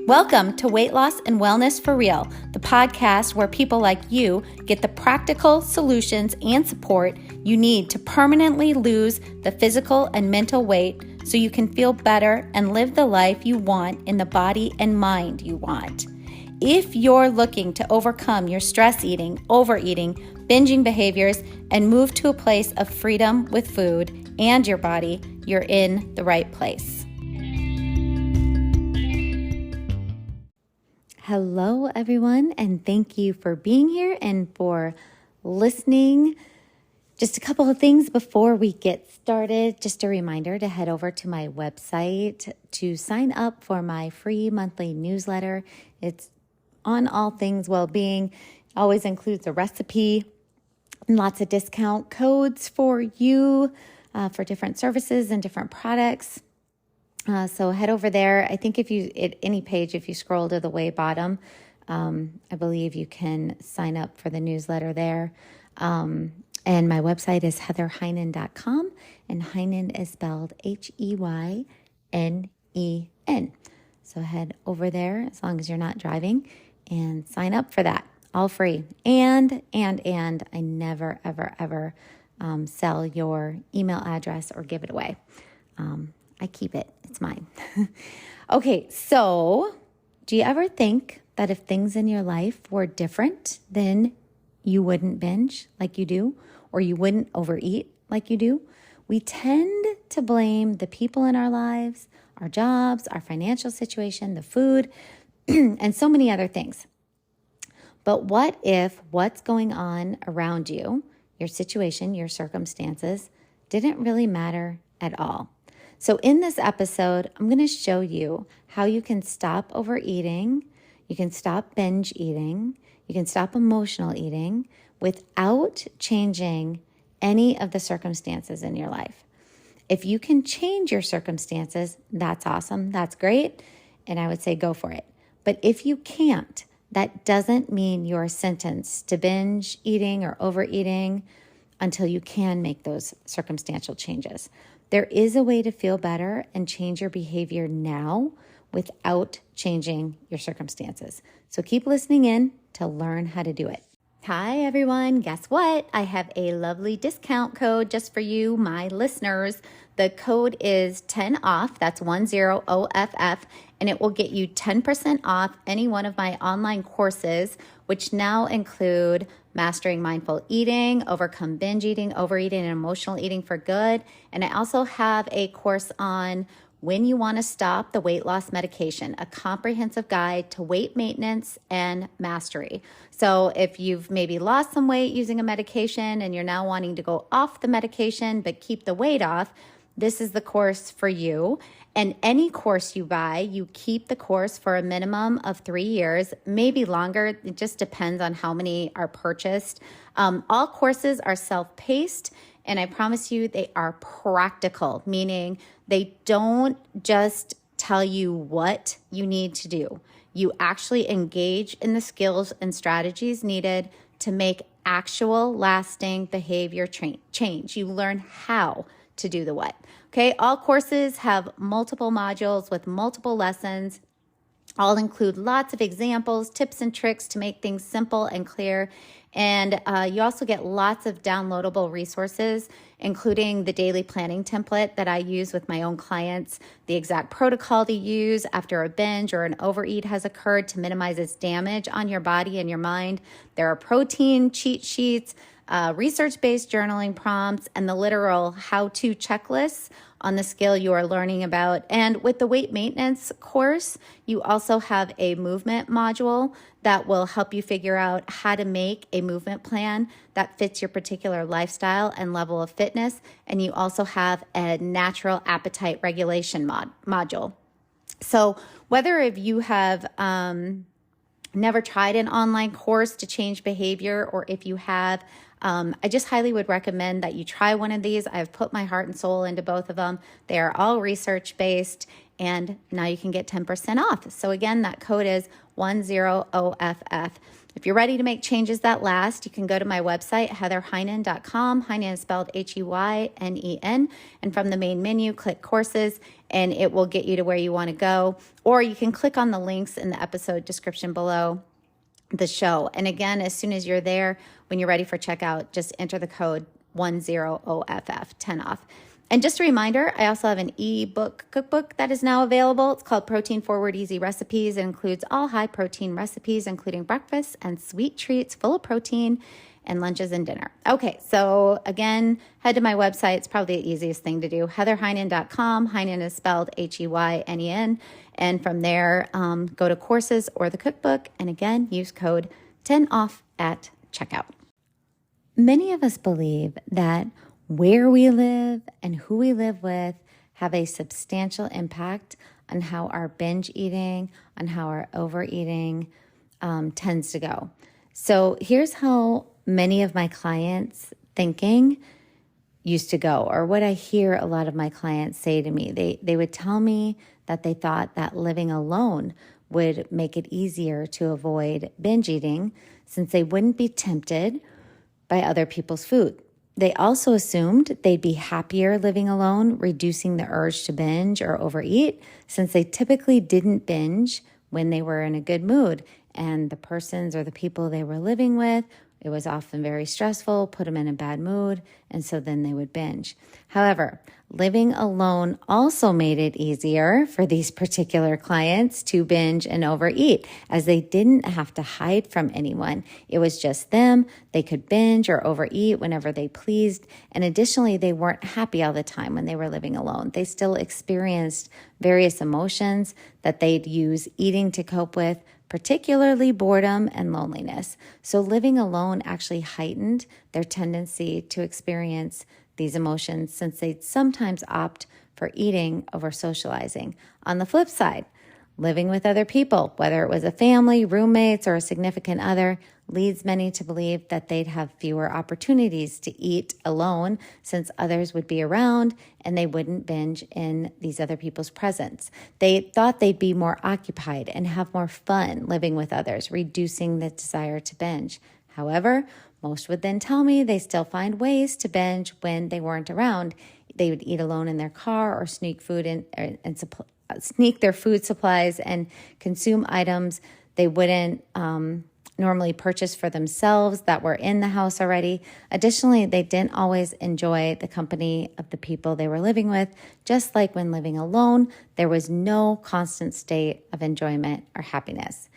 Welcome to Weight Loss and Wellness for Real, the podcast where people like you get the practical solutions and support you need to permanently lose the physical and mental weight so you can feel better and live the life you want in the body and mind you want. If you're looking to overcome your stress eating, overeating, binging behaviors, and move to a place of freedom with food and your body, you're in the right place. Hello, everyone, and thank you for being here and for listening. Just a couple of things before we get started. Just a reminder to head over to my website to sign up for my free monthly newsletter. It's on all things well-being. It always includes a recipe and lots of discount codes for you for different services and different products. So head over there. I think if you, at any page, if you scroll to the way bottom, I believe you can sign up for the newsletter there. And my website is heatherheynen.com, and Heynen is spelled Heynen. So head over there as long as you're not driving and sign up for that. All free. And I never, ever sell your email address or give it away. I keep it. It's mine. Okay, so do you ever think that if things in your life were different, then you wouldn't binge like you do, or you wouldn't overeat like you do? We tend to blame the people in our lives, our jobs, our financial situation, the food, and so many other things. But what if what's going on around you, your situation, your circumstances, didn't really matter at all? So in this episode, I'm going to show you how you can stop overeating, you can stop binge eating, you can stop emotional eating without changing any of the circumstances in your life. If you can change your circumstances, that's awesome, that's great, and I would say go for it. But if you can't, that doesn't mean you're sentenced to binge eating or overeating until you can make those circumstantial changes. There is a way to feel better and change your behavior now without changing your circumstances. So keep listening in to learn how to do it. Hi, everyone. Guess what? I have a lovely discount code just for you, my listeners. The code is 10 off. That's 10OFF, and it will get you 10% off any one of my online courses, which now include Mastering Mindful Eating, Overcome Binge Eating, Overeating, and Emotional Eating for Good. And I also have a course on When You Want to Stop the Weight Loss Medication, a comprehensive guide to weight maintenance and mastery. So if you've maybe lost some weight using a medication and you're now wanting to go off the medication but keep the weight off, this is the course for you. And any course you buy, you keep the course for a minimum of 3 years, maybe longer. It just depends on how many are purchased. All courses are self-paced, and I promise you they are practical, meaning they don't just tell you what you need to do. You actually engage in the skills and strategies needed to make actual lasting behavior change. You learn how to do the what. Okay, all courses have multiple modules with multiple lessons. All include lots of examples, tips, and tricks to make things simple and clear. And you also get lots of downloadable resources, including the daily planning template that I use with my own clients, the exact protocol to use after a binge or an overeat has occurred to minimize its damage on your body and your mind. There are protein cheat sheets, research-based journaling prompts, and the literal how-to checklists on the skill you are learning about. And with the weight maintenance course, you also have a movement module that will help you figure out how to make a movement plan that fits your particular lifestyle and level of fitness. And you also have a natural appetite regulation module. So whether if you have never tried an online course to change behavior, or if you have, I just highly would recommend that you try one of these. I've put my heart and soul into both of them. They are all research-based, and now you can get 10% off. So again, that code is 10OFF. If you're ready to make changes that last, you can go to my website, heatherheynen.com. Heynen is spelled Heynen. And from the main menu, click courses, and it will get you to where you want to go. Or you can click on the links in the episode description below the show. And again, as soon as you're there, when you're ready for checkout, just enter the code 10OFF, 10 off. And just a reminder, I also have an ebook cookbook that is now available. It's called Protein Forward Easy Recipes. It includes all high protein recipes, including breakfasts and sweet treats full of protein and lunches and dinner. Okay, so again, head to my website. It's probably the easiest thing to do, heatherheynen.com. Heynen is spelled Heynen. And from there, go to courses or the cookbook. And again, use code 10 off at checkout. Many of us believe that where we live and who we live with have a substantial impact on how our binge eating, on how our overeating tends to go. So here's how many of my clients' thinking used to go, or what I hear a lot of my clients say to me. They would tell me that they thought that living alone would make it easier to avoid binge eating since they wouldn't be tempted by other people's food. They also assumed they'd be happier living alone, reducing the urge to binge or overeat, since they typically didn't binge when they were in a good mood. And the persons or the people they were living with, it was often very stressful, put them in a bad mood, and so then they would binge. However, living alone also made it easier for these particular clients to binge and overeat, as they didn't have to hide from anyone. It was just them. They could binge or overeat whenever they pleased. And additionally, they weren't happy all the time when they were living alone. They still experienced various emotions that they'd use eating to cope with, particularly boredom and loneliness. So living alone actually heightened their tendency to experience these emotions, since they'd sometimes opt for eating over socializing. On the flip side, living with other people, whether it was a family, roommates, or a significant other, leads many to believe that they'd have fewer opportunities to eat alone, since others would be around and they wouldn't binge in these other people's presence. They thought they'd be more occupied and have more fun living with others, reducing the desire to binge. However, most would then tell me they still find ways to binge when they weren't around. They would eat alone in their car or sneak their food supplies and consume items they wouldn't normally purchase for themselves that were in the house already. Additionally, they didn't always enjoy the company of the people they were living with. Just like when living alone, there was no constant state of enjoyment or happiness.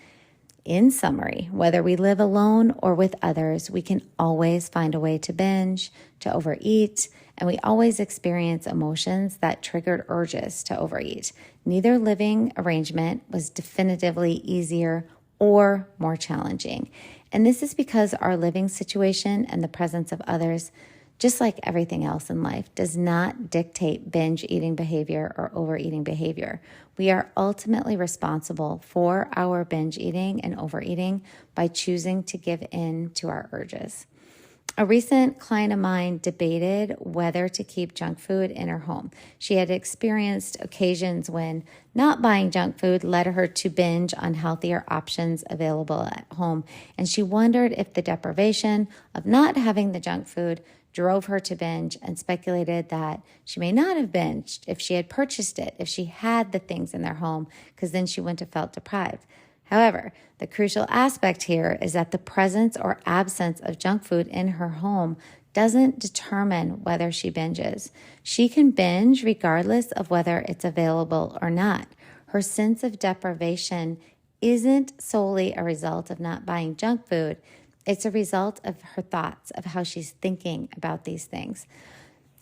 In summary, whether we live alone or with others, we can always find a way to binge, to overeat, and we always experience emotions that triggered urges to overeat. Neither living arrangement was definitively easier or more challenging. And this is because our living situation and the presence of others, just like everything else in life, does not dictate binge eating behavior or overeating behavior. We are ultimately responsible for our binge eating and overeating by choosing to give in to our urges. A recent client of mine debated whether to keep junk food in her home. She had experienced occasions when not buying junk food led her to binge on healthier options available at home, and she wondered if the deprivation of not having the junk food drove her to binge, and speculated that she may not have binged if she had purchased it, if she had the things in their home, because then she wouldn't have felt deprived. However, the crucial aspect here is that the presence or absence of junk food in her home doesn't determine whether she binges. She can binge regardless of whether it's available or not. Her sense of deprivation isn't solely a result of not buying junk food. It's a result of her thoughts, of how she's thinking about these things.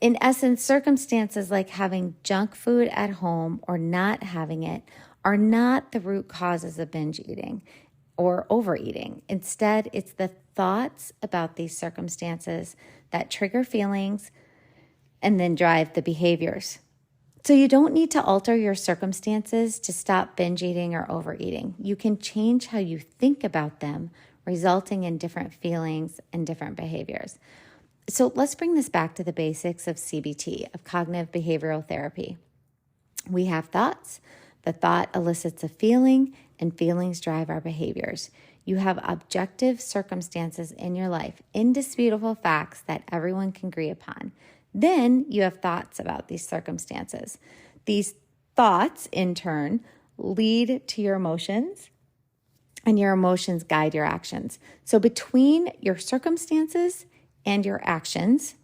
In essence, circumstances like having junk food at home or not having it are not the root causes of binge eating or overeating. Instead, it's the thoughts about these circumstances that trigger feelings and then drive the behaviors. So you don't need to alter your circumstances to stop binge eating or overeating. You can change how you think about them, resulting in different feelings and different behaviors. So let's bring this back to the basics of CBT, of cognitive behavioral therapy. We have thoughts. The thought elicits a feeling, and feelings drive our behaviors. You have objective circumstances in your life, indisputable facts that everyone can agree upon. Then you have thoughts about these circumstances. These thoughts, in turn, lead to your emotions, and your emotions guide your actions. So between your circumstances and your actions,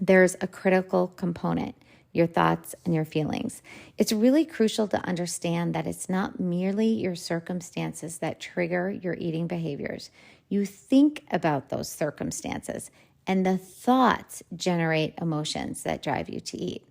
there's a critical component: your thoughts and your feelings. It's really crucial to understand that it's not merely your circumstances that trigger your eating behaviors. You think about those circumstances, and the thoughts generate emotions that drive you to eat.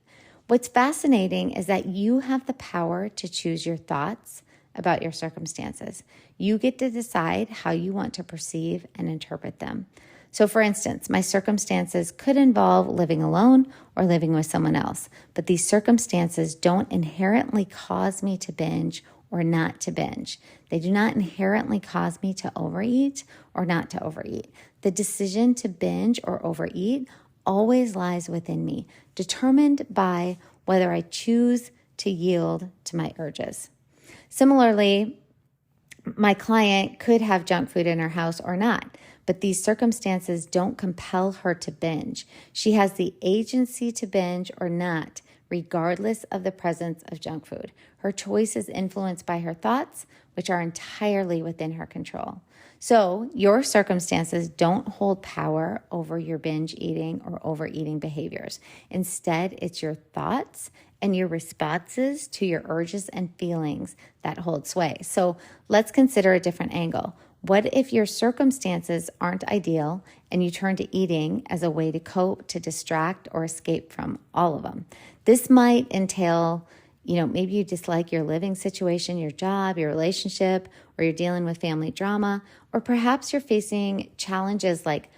What's fascinating is that you have the power to choose your thoughts about your circumstances. You get to decide how you want to perceive and interpret them. So for instance, my circumstances could involve living alone or living with someone else, but these circumstances don't inherently cause me to binge or not to binge. They do not inherently cause me to overeat or not to overeat. The decision to binge or overeat always lies within me, determined by whether I choose to yield to my urges. Similarly, my client could have junk food in her house or not, but these circumstances don't compel her to binge. She has the agency to binge or not, regardless of the presence of junk food. Her choice is influenced by her thoughts, which are entirely within her control. So your circumstances don't hold power over your binge eating or overeating behaviors. Instead, it's your thoughts and your responses to your urges and feelings that hold sway. So let's consider a different angle. What if your circumstances aren't ideal and you turn to eating as a way to cope, to distract, or escape from all of them? This might entail, maybe you dislike your living situation, your job, your relationship, or you're dealing with family drama, or perhaps you're facing challenges like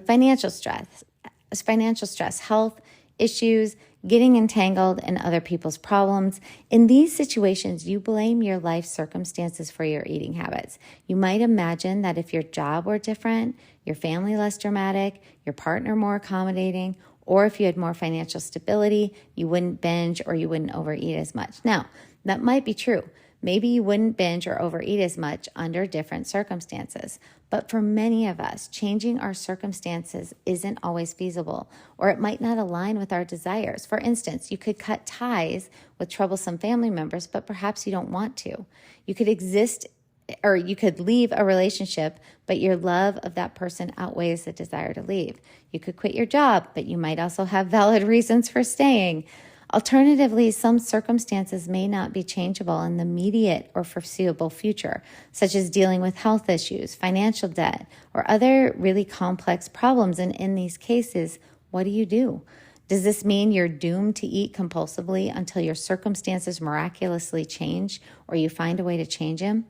financial stress, health issues, getting entangled in other people's problems. In these situations, you blame your life circumstances for your eating habits. You might imagine that if your job were different, your family less dramatic, your partner more accommodating, or if you had more financial stability, you wouldn't binge or you wouldn't overeat as much. Now, that might be true. Maybe you wouldn't binge or overeat as much under different circumstances. But for many of us, changing our circumstances isn't always feasible, or it might not align with our desires. For instance, you could cut ties with troublesome family members, but perhaps you don't want to. You could leave a relationship, but your love of that person outweighs the desire to leave. You could quit your job, but you might also have valid reasons for staying. Alternatively, some circumstances may not be changeable in the immediate or foreseeable future, such as dealing with health issues, financial debt, or other really complex problems. And in these cases, what do? Does this mean you're doomed to eat compulsively until your circumstances miraculously change or you find a way to change them?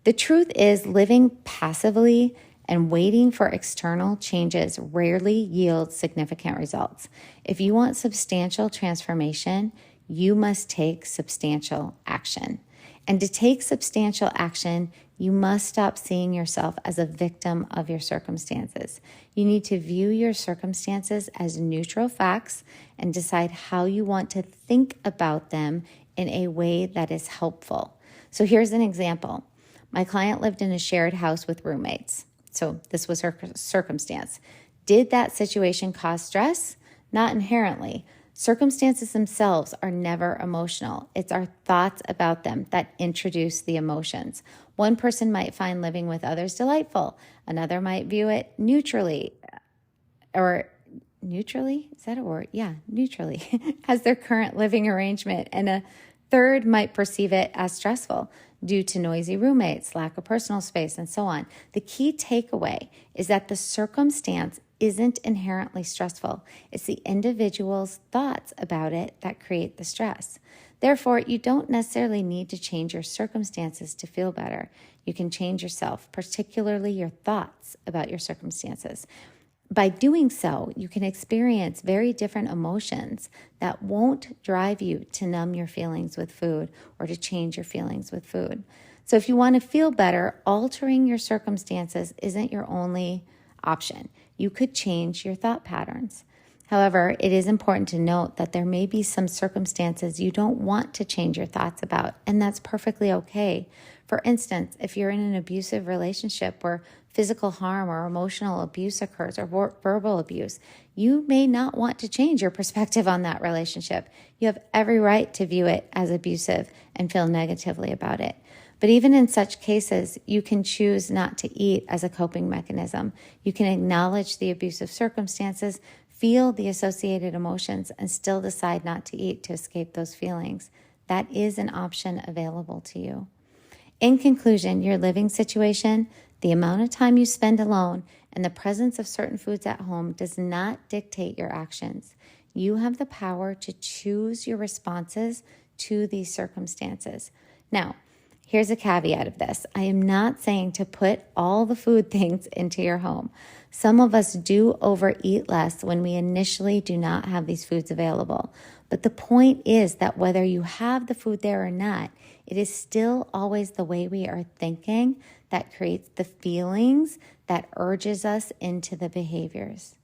The truth is, living passively and waiting for external changes rarely yields significant results. If you want substantial transformation, you must take substantial action. And to take substantial action, you must stop seeing yourself as a victim of your circumstances. You need to view your circumstances as neutral facts and decide how you want to think about them in a way that is helpful. So here's an example. My client lived in a shared house with roommates. So this was her circumstance. Did that situation cause stress? Not inherently. Circumstances themselves are never emotional. It's our thoughts about them that introduce the emotions. One person might find living with others delightful. Another might view it neutrally, or neutrally? Is that a word? Yeah, neutrally, as their current living arrangement. And a third might perceive it as stressful due to noisy roommates, lack of personal space, and so on. The key takeaway is that the circumstance isn't inherently stressful. It's the individual's thoughts about it that create the stress. Therefore, you don't necessarily need to change your circumstances to feel better. You can change yourself, particularly your thoughts about your circumstances. By doing so, you can experience very different emotions that won't drive you to numb your feelings with food or to change your feelings with food. So if you want to feel better, altering your circumstances isn't your only option. You could change your thought patterns. However, it is important to note that there may be some circumstances you don't want to change your thoughts about, and that's perfectly okay. For instance, if you're in an abusive relationship where physical harm or emotional abuse occurs or verbal abuse, you may not want to change your perspective on that relationship. You have every right to view it as abusive and feel negatively about it. But even in such cases, you can choose not to eat as a coping mechanism. You can acknowledge the abusive circumstances, feel the associated emotions, and still decide not to eat to escape those feelings. That is an option available to you. In conclusion, your living situation, the amount of time you spend alone, and the presence of certain foods at home does not dictate your actions. You have the power to choose your responses to these circumstances. Now, here's a caveat of this. I am not saying to put all the food things into your home. Some of us do overeat less when we initially do not have these foods available. But the point is that whether you have the food there or not, it is still always the way we are thinking that creates the feelings that urges us into the behaviors.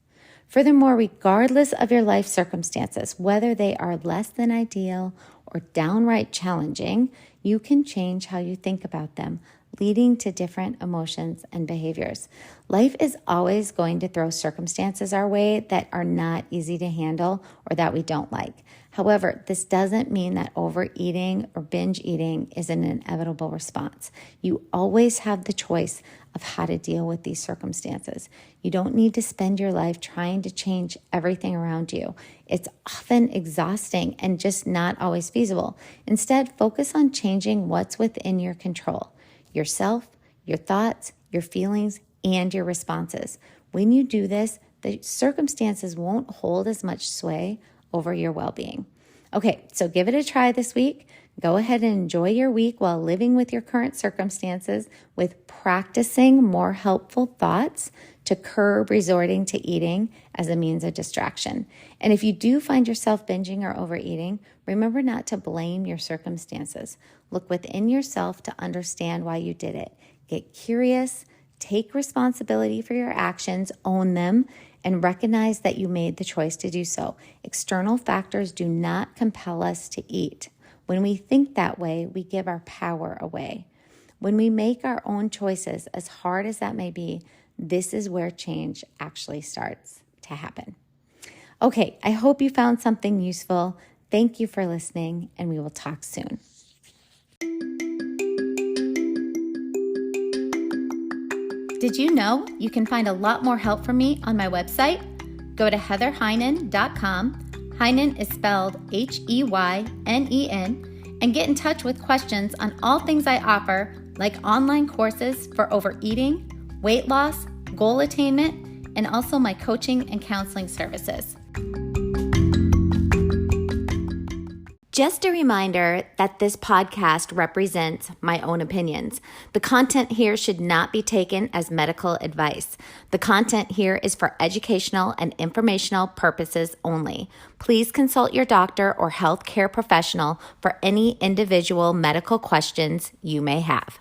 Furthermore, regardless of your life circumstances, whether they are less than ideal or downright challenging, you can change how you think about them, leading to different emotions and behaviors. Life is always going to throw circumstances our way that are not easy to handle or that we don't like. However, this doesn't mean that overeating or binge eating is an inevitable response. You always have the choice of how to deal with these circumstances. You don't need to spend your life trying to change everything around you. It's often exhausting and just not always feasible. Instead, focus on changing what's within your control: yourself, your thoughts, your feelings, and your responses. When you do this, the circumstances won't hold as much sway over your well-being. Okay, so give it a try this week. Go ahead and enjoy your week while living with your current circumstances with practicing more helpful thoughts to curb resorting to eating as a means of distraction. And if you do find yourself binging or overeating, remember not to blame your circumstances. Look within yourself to understand why you did it. Get curious, take responsibility for your actions, own them, and recognize that you made the choice to do so. External factors do not compel us to eat. When we think that way, we give our power away. When we make our own choices, as hard as that may be, this is where change actually starts to happen. Okay, I hope you found something useful. Thank you for listening, and we will talk soon. Did you know you can find a lot more help from me on my website? Go to heatherheynen.com. Heynen is spelled Heynen, and get in touch with questions on all things I offer, like online courses for overeating, weight loss, goal attainment, and also my coaching and counseling services. Just a reminder that this podcast represents my own opinions. The content here should not be taken as medical advice. The content here is for educational and informational purposes only. Please consult your doctor or healthcare professional for any individual medical questions you may have.